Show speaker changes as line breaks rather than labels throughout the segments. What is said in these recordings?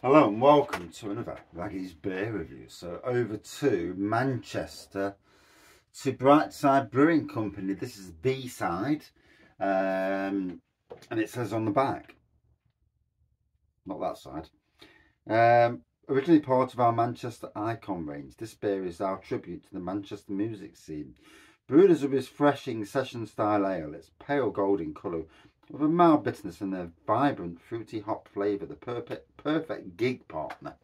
Hello and welcome to another Raggy's Beer Review. So over to Manchester, to Brightside Brewing Company. This is B side, and it says on the back, not that side. Originally part of our Manchester Icon range, this beer is our tribute to the Manchester music scene. Brewed as a refreshing session style ale, it's pale gold in colour with a mild bitterness and a vibrant fruity hop flavour, the perfect gig partner.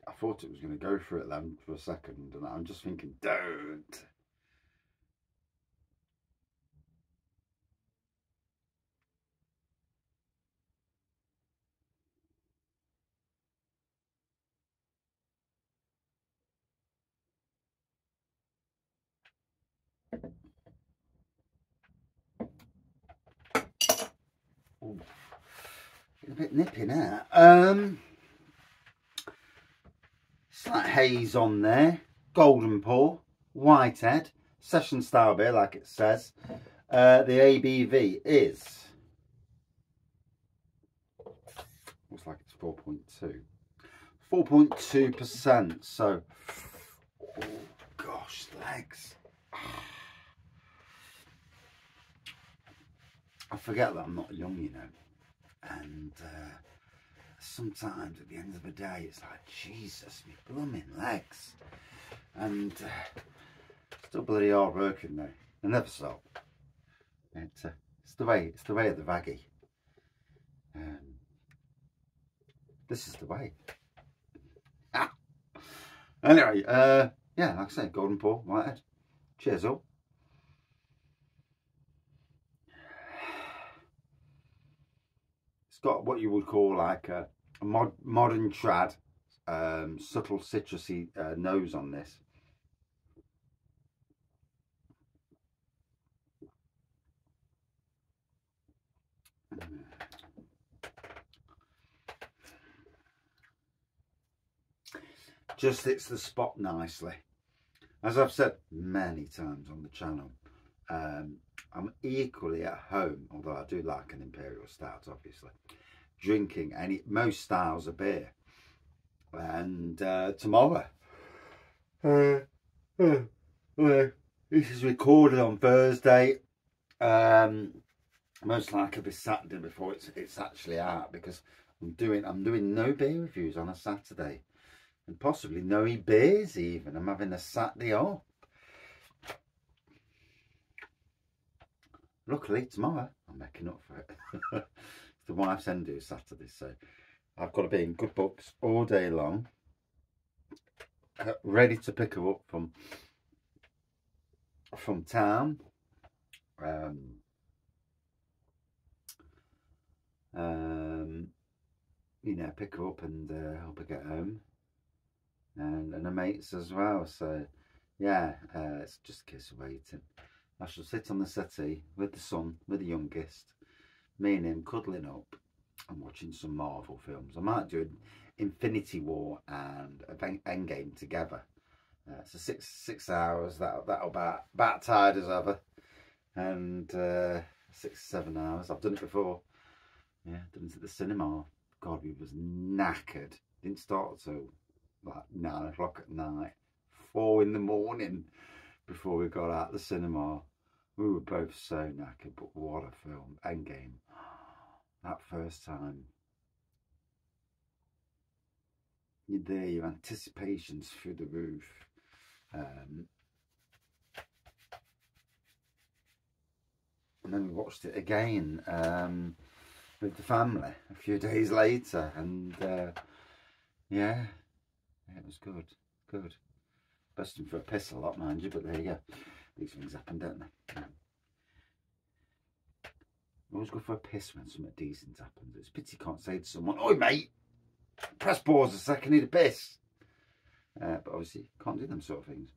I thought it was gonna go for it then for a second, and I'm just thinking, don't. Ooh, a bit nippy now. Slight haze on there, golden pour, whitehead, session style beer like it says. The ABV is, looks like it's 4.2%. So, oh gosh, legs. I forget that I'm not young, you know, and sometimes at the end of the day it's like, Jesus, me blooming legs, and still bloody hard working though. I never stop. It's the way of the vaggy. This is the way. Anyway, yeah, like I say, golden pour, whitehead. Cheers all. It's got what you would call like a modern trad, subtle citrusy nose on this. Just hits the spot nicely. As I've said many times on the channel, I'm equally at home, although I do like an imperial stout obviously, drinking most styles of beer. And tomorrow, this is recorded on Thursday, most likely it'll be Saturday before it's actually out, because I'm doing no beer reviews on a Saturday, and possibly no beers even. I'm having a Saturday off. Luckily tomorrow I'm making up for it. It's the wife's end do Saturday, so I've got to be in good books all day long, ready to pick her up from town. You know, pick her up and help her get home, and her mates as well. So yeah, it's just a case of waiting. I shall sit on the settee with the son, with the youngest, me and him cuddling up and watching some Marvel films. I might do Infinity War and Endgame together. So six hours. That'll about tired as ever, and 6-7 hours. I've done it before. Yeah, done it at the cinema. God, we was knackered. Didn't start till like 9 o'clock at night, 4 in the morning before we got out the cinema. We were both so knackered, but what a film. Endgame. That first time. You're there, your anticipation's through the roof. And then we watched it again with the family a few days later, and yeah, it was good. Busting for a piss a lot, mind you, but there you go. These things happen, don't they? Always go for a piss when something decent happens. It's a pity you can't say to someone, "Oi mate, press pause a second, need a piss." But obviously you can't do them sort of things.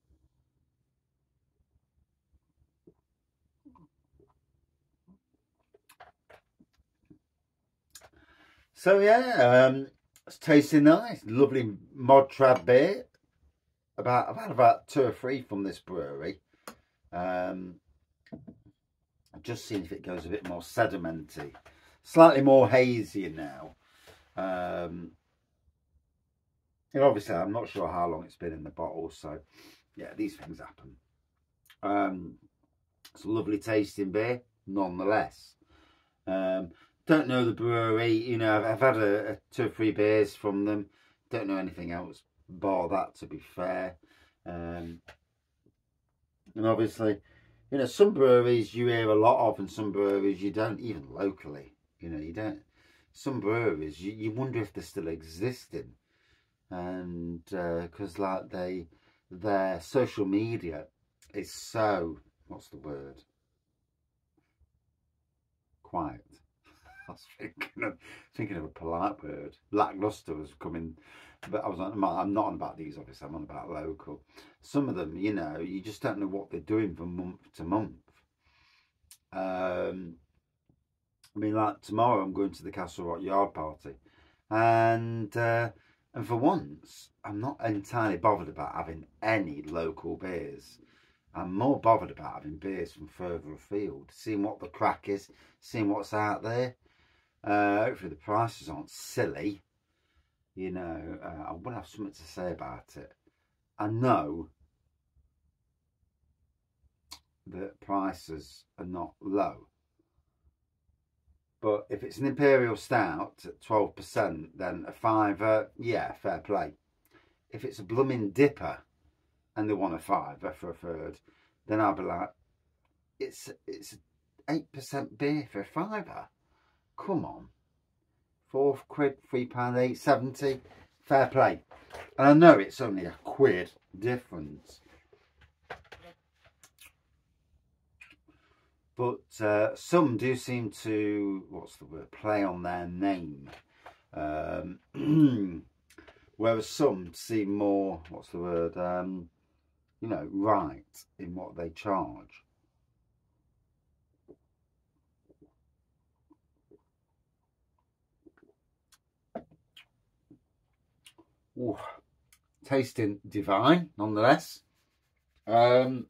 So yeah, it's tasting nice. Lovely mod trad beer. I've had about 2 or 3 from this brewery. I've just seen if it goes a bit more sedimenty, slightly more hazy now. And obviously I'm not sure how long it's been in the bottle, so yeah, these things happen. It's a lovely tasting beer nonetheless. Don't know the brewery, you know, I've had a 2 or 3 beers from them. Don't know anything else bar that, to be fair. And obviously, you know, some breweries you hear a lot of, and some breweries you don't, even locally. You know, you don't. Some breweries you wonder if they're still existing, and because like their social media is so, what's the word? Quiet. I was thinking of a polite word. Lackluster was coming, but I'm not on about these, obviously. I'm on about local. Some of them, you know, you just don't know what they're doing from month to month. I mean, like tomorrow, I'm going to the Castle Rock Yard party, and for once, I'm not entirely bothered about having any local beers. I'm more bothered about having beers from further afield, seeing what the crack is, seeing what's out there. Hopefully the prices aren't silly. You know, I will have something to say about it. I know that prices are not low, but if it's an Imperial Stout at 12%, then a £5, yeah, fair play. If it's a blooming dipper and they want a £5 for a third, then I'll be like, it's 8% beer for a £5. Come on. £4, £3, £8.70, fair play. And I know it's only a quid difference, but some do seem to, what's the word, play on their name, whereas some seem more, what's the word, you know, right in what they charge. Ooh, tasting divine nonetheless. Yeah,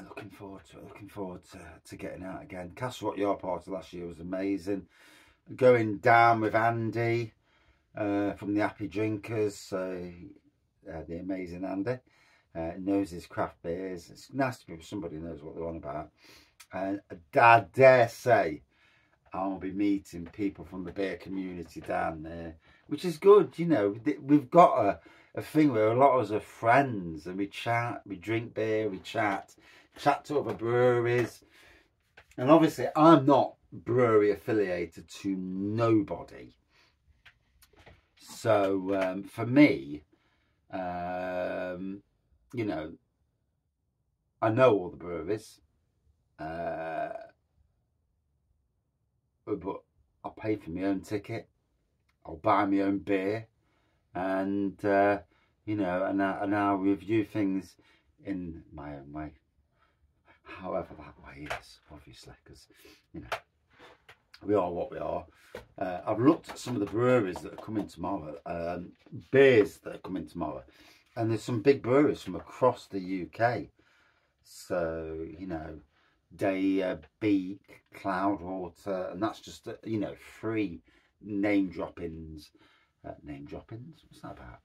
looking forward to it. Looking forward to getting out again. Castle Rock Yard party last year was amazing. Going down with Andy from the Happy Drinkers, the amazing Andy. Knows his craft beers. It's nice to be with somebody who knows what they're on about. And I dare say I'll be meeting people from the beer community down there, which is good. You know, we've got a thing where a lot of us are friends, and we chat, we drink beer, we chat to other breweries. And obviously I'm not brewery affiliated to nobody, so for me, you know, I know all the breweries, but I'll pay for my own ticket, I'll buy my own beer, and you know, and I'll review things in my own way, however that way is, obviously, because, you know, we are what we are. I've looked at some of the breweries that are coming tomorrow, beers that are coming tomorrow, and there's some big breweries from across the UK. So, you know, Day, Beak, Cloudwater, and that's just, you know, 3 name droppings. Name droppings? What's that about?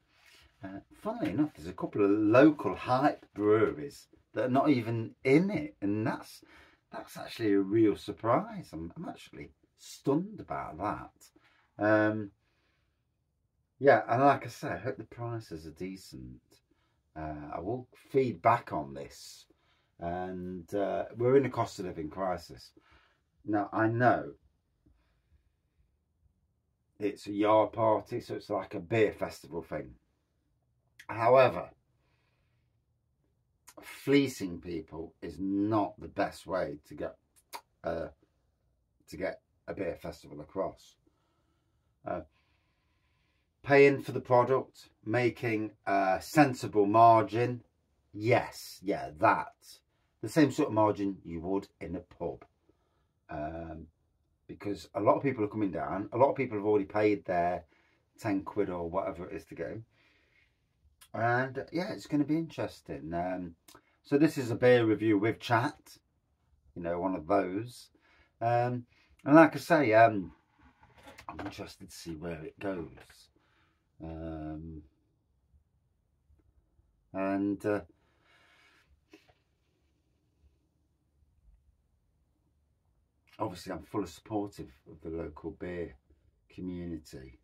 Funnily enough, there's a couple of local hype breweries that are not even in it, and that's actually a real surprise. I'm actually stunned about that. Yeah, and like I say, I hope the prices are decent. I will feed back on this, and we're in a cost of living crisis. Now, I know it's a yard party, so it's like a beer festival thing. However, fleecing people is not the best way to get a beer festival across. Paying for the product, making a sensible margin, yes, yeah, that. The same sort of margin you would in a pub. Because a lot of people are coming down, a lot of people have already paid their 10 quid or whatever it is to get him. And yeah, it's going to be interesting. So this is a beer review with chat, you know, one of those. And like I say, I'm interested to see where it goes. Obviously I'm full of supportive of the local beer community.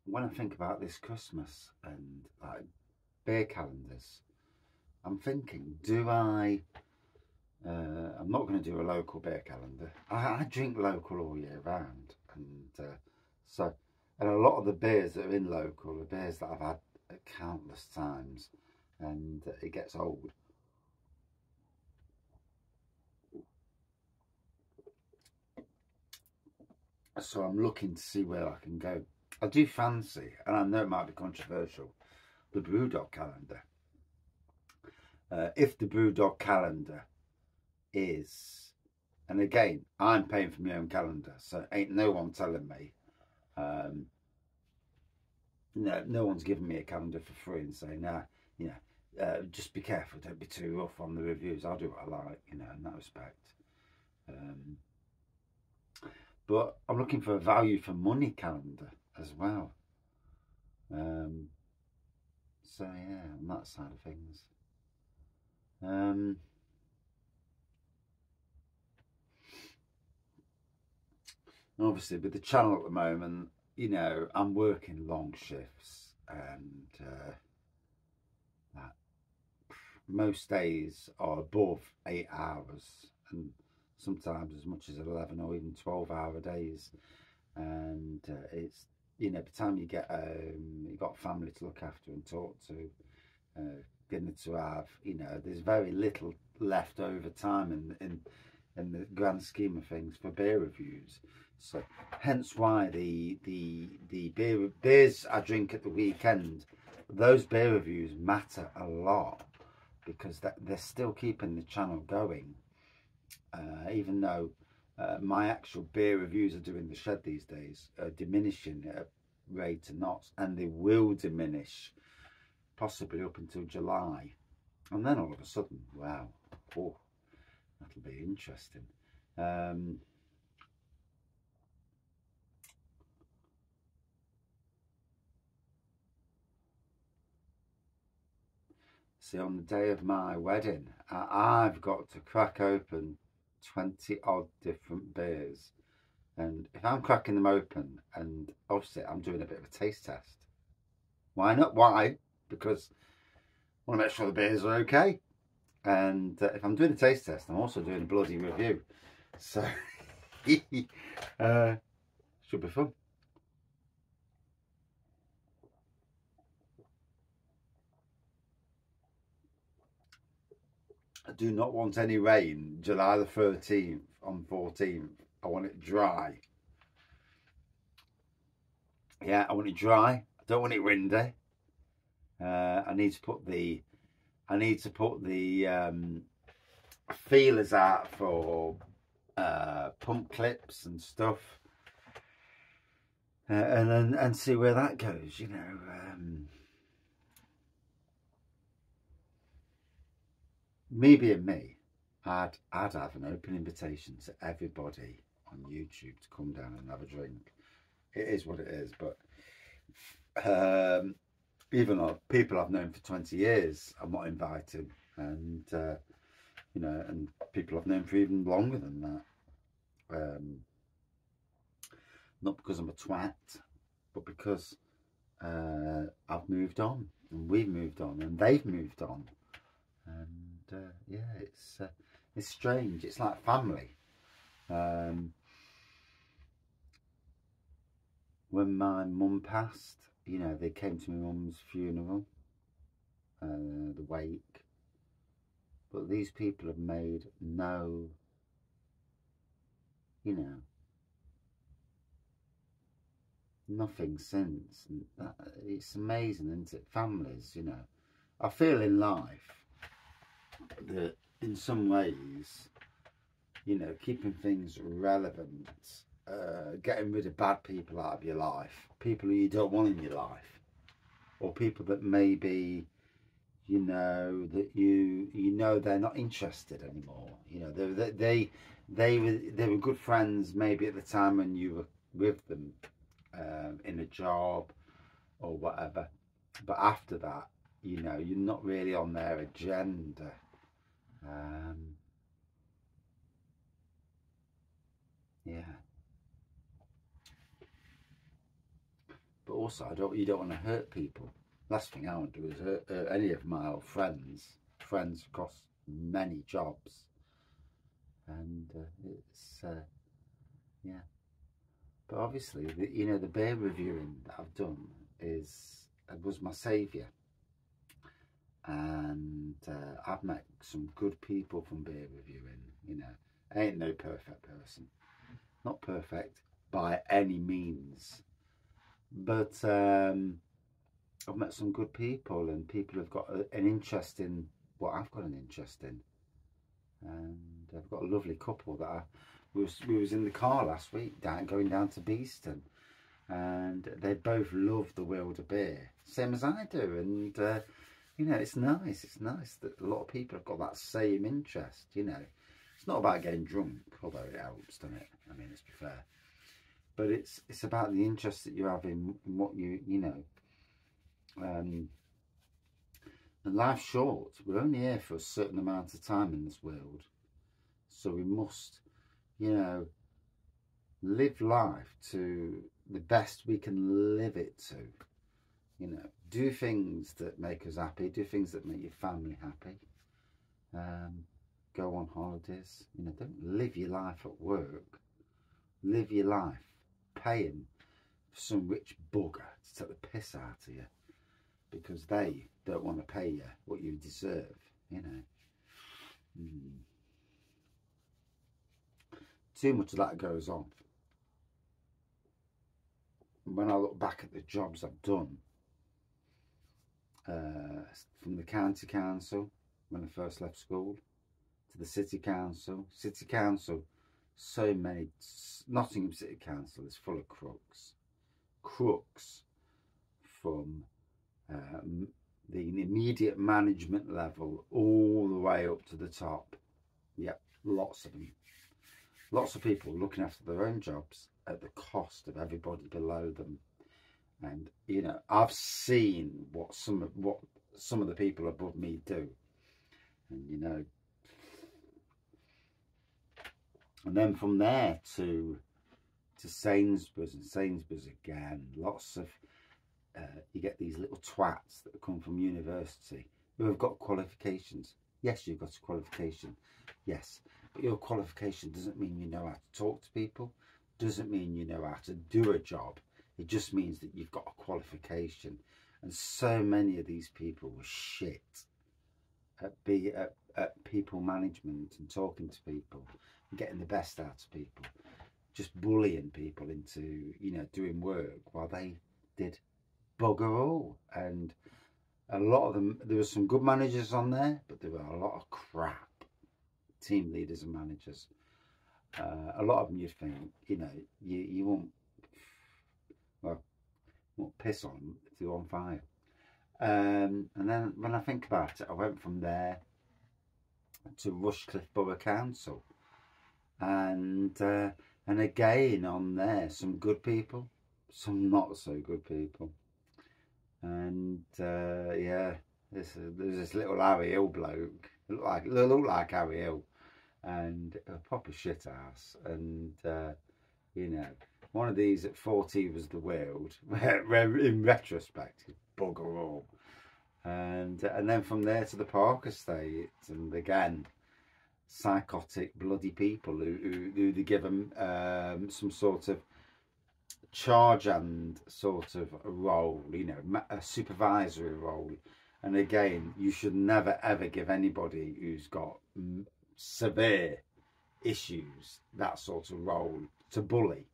When I think about this Christmas and like beer calendars, I'm thinking, do I I'm not going to do a local beer calendar. I drink local all year round, and and a lot of the beers that are in local are beers that I've had countless times, and it gets old. So I'm looking to see where I can go. I do fancy, and I know it might be controversial, the Brewdog calendar. If the Brewdog calendar is, and again, I'm paying for my own calendar, so ain't no one telling me. No one's giving me a calendar for free and saying, nah, you know, just be careful, don't be too rough on the reviews. I'll do what I like, you know, in that respect. But I'm looking for a value for money calendar as well. So yeah, on that side of things. Obviously with the channel at the moment, you know, I'm working long shifts, and most days are above 8 hours, and sometimes as much as 11 or even 12-hour days. And it's, you know, by the time you get home, you've got family to look after and talk to, dinner to have, you know, there's very little left over time in the grand scheme of things for beer reviews. So hence why the beers I drink at the weekend, those beer reviews matter a lot, because they're still keeping the channel going, even though my actual beer reviews are doing the shed these days, diminishing at a rate of knots, and they will diminish possibly up until July, and then all of a sudden, wow, oh, that'll be interesting. See, on the day of my wedding, I've got to crack open 20 odd different beers, and if I'm cracking them open, and obviously I'm doing a bit of a taste test, why not? Why? Because I want to make sure the beers are okay, and if I'm doing a taste test, I'm also doing a bloody review, so should be fun. I do not want any rain July the 13th on 14th. I want it dry. Yeah, I want it dry. I don't want it windy. I need to put the feelers out for pump clips and stuff, and see where that goes. You know, me being me, I'd have an open invitation to everybody on YouTube to come down and have a drink. It is what it is, but even though people I've known for 20 years, I'm not inviting, and you know, and people I've known for even longer than that. Not because I'm a twat, but because I've moved on, and we've moved on, and they've moved on, and yeah, it's strange. It's like family. When my mum passed, you know, they came to my mum's funeral, the wake, but these people have made no, you know, nothing since. And it's amazing, isn't it? Families, you know, I feel in life that in some ways, you know, keeping things relevant, getting rid of bad people out of your life, people who you don't want in your life, or people that maybe, you know, that you know they're not interested anymore. You know, they were good friends maybe at the time when you were with them, in a job or whatever, but after that, you know, you're not really on their agenda. Yeah. But also, you don't want to hurt people. Last thing I want to do is hurt any of my old friends across many jobs, and yeah. But obviously, you know, the beer reviewing that I've done was my saviour, and I've met some good people from beer reviewing. You know, I ain't no perfect person, not perfect by any means, but I've met some good people, and people have got an interest in what I've got an interest in, and I've got a lovely couple that we was in the car last week going down to Beeston, and they both love the world of beer, same as I do, and you know, it's nice that a lot of people have got that same interest. You know, it's not about getting drunk, although it helps, doesn't it? I mean, let's be fair, but it's about the interest that you have in what you know. And life's short. We're only here for a certain amount of time in this world, so we must, you know, live life to the best we can live it to. You know, do things that make us happy, do things that make your family happy, go on holidays. You know, don't live your life at work. Live your life paying for some rich bugger to take the piss out of you, because they don't want to pay you what you deserve, you know. Too much of that goes on. When I look back at the jobs I've done, from the county council when I first left school, to the city council, so many. Nottingham City Council is full of crooks from the immediate management level all the way up to the top. Yep, lots of them. Lots of people looking after their own jobs at the cost of everybody below them. And you know, I've seen what some of the people above me do, and you know, and then from there to Sainsbury's, and Sainsbury's again, lots of you get these little twats that come from university who have got qualifications. Yes, you've got a qualification, yes, but your qualification doesn't mean you know how to talk to people, doesn't mean you know how to do a job. It just means that you've got a qualification. And so many of these people were shit at people management and talking to people and getting the best out of people, just bullying people into, you know, doing work while they did bugger all. And a lot of them, there were some good managers on there, but there were a lot of crap team leaders and managers. A lot of them you'd think, you know, you won't, well, won't piss on if they're on fire. And then when I think about it, I went from there to Rushcliffe Borough Council, and again on there, some good people, some not so good people, and yeah, there's this little Harry Hill bloke, looked like Harry Hill, and a proper shit ass, and you know, one of these at 40 was the world, where in retrospect, bugger all. And then from there to the Park Estate, and again, psychotic bloody people who they give them some sort of charge and sort of a role, you know, a supervisory role. And again, you should never ever give anybody who's got severe issues that sort of role to bully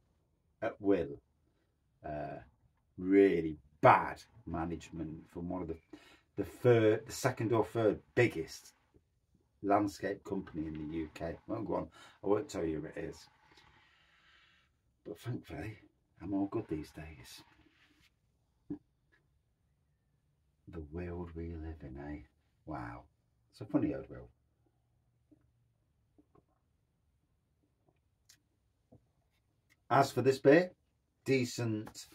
at will. Really bad management from one of the second or third biggest landscape company in the UK. Well, go on, I won't tell you who it is. But thankfully, I'm all good these days. The world we live in, eh? Wow. It's a funny old world. As for this beer, decent,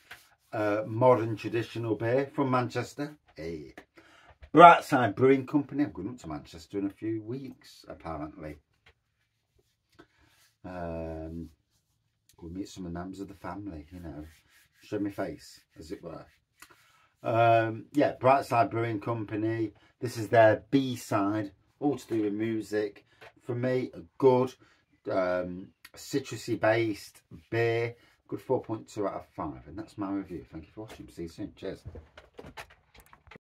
modern, traditional beer from Manchester. Hey. Brightside Brewing Company. I'm going up to Manchester in a few weeks, apparently. We'll meet some of the members of the family, you know. Show my face, as it were. Yeah, Brightside Brewing Company. This is their B-side, all to do with music. For me, a good citrusy based beer. Good 4.2 out of 5. And that's my review. Thank you for watching. See you soon. Cheers.